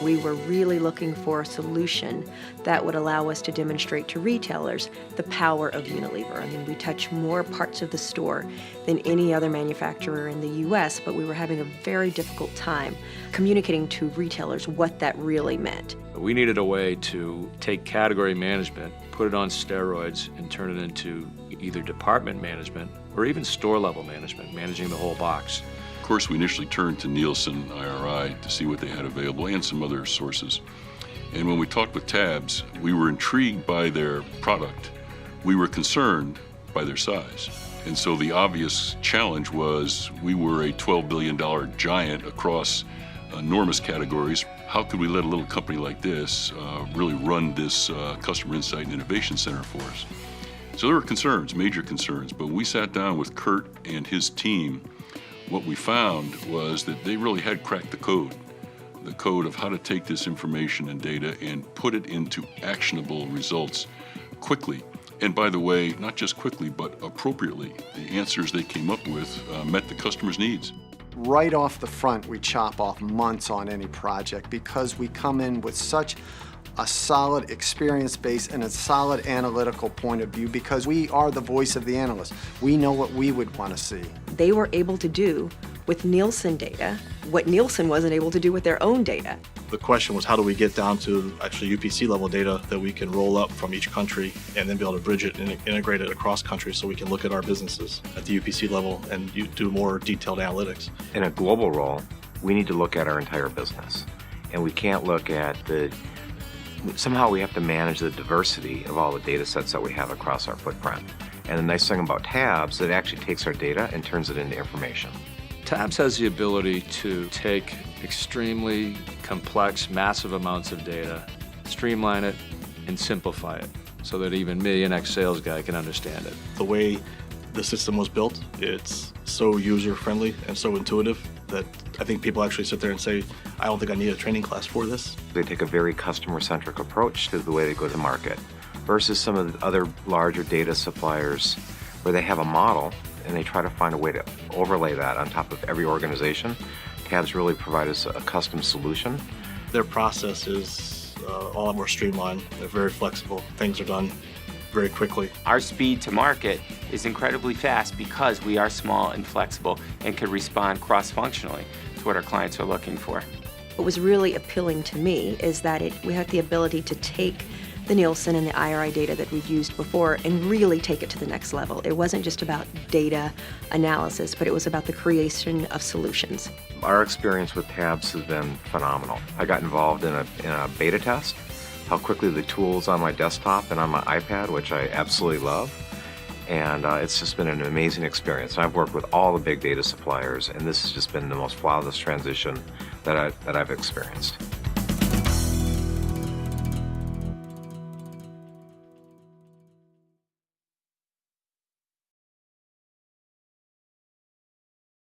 We were really looking for a solution that would allow us to demonstrate to retailers the power of Unilever. I mean, we touch more parts of the store than any other manufacturer in the US, but we were having a very difficult time communicating to retailers what that really meant. We needed a way to take category management, put it on steroids, and turn it into either department management or even store-level management, managing the whole box. Of course, we initially turned to Nielsen, IRI, to see what they had available and some other sources. And when we talked with Tabs, we were intrigued by their product. We were concerned by their size. And so the obvious challenge was we were a $12 billion giant across enormous categories. How could we let a little company like this really run this Customer Insight and Innovation Center for us? So there were concerns, major concerns, but when we sat down with Kurt and his team, what we found was that they really had cracked the code of how to take this information and data and put it into actionable results quickly. And by the way, not just quickly, but appropriately. The answers they came up with met the customer's needs. Right off the front, we chop off months on any project because we come in with such a solid experience base and a solid analytical point of view because we are the voice of the analyst. We know what we would want to see. They were able to do with Nielsen data what Nielsen wasn't able to do with their own data. The question was, how do we get down to actually UPC level data that we can roll up from each country and then be able to bridge it and integrate it across countries so we can look at our businesses at the UPC level and do more detailed analytics. In a global role, we need to look at our entire business. And we can't look at somehow we have to manage the diversity of all the data sets that we have across our footprint. And the nice thing about Tabs, it actually takes our data and turns it into information. Tabs has the ability to take extremely complex, massive amounts of data, streamline it, and simplify it so that even me, an ex-sales guy, can understand it. The way the system was built, it's so user-friendly and so intuitive that I think people actually sit there and say, I don't think I need a training class for this. They take a very customer-centric approach to the way they go to market versus some of the other larger data suppliers where they have a model and they try to find a way to overlay that on top of every organization. Tabs really provide us a custom solution. Their process is a lot more streamlined. They're very flexible. Things are done very quickly. Our speed to market is incredibly fast because we are small and flexible and can respond cross-functionally to what our clients are looking for. What was really appealing to me is that we had the ability to take the Nielsen and the IRI data that we'd used before and really take it to the next level. It wasn't just about data analysis, but it was about the creation of solutions. Our experience with Tabs has been phenomenal. I got involved in a beta test, how quickly the tools on my desktop and on my iPad, which I absolutely love, and it's just been an amazing experience. I've worked with all the big data suppliers, and this has just been the most flawless transition that I've experienced.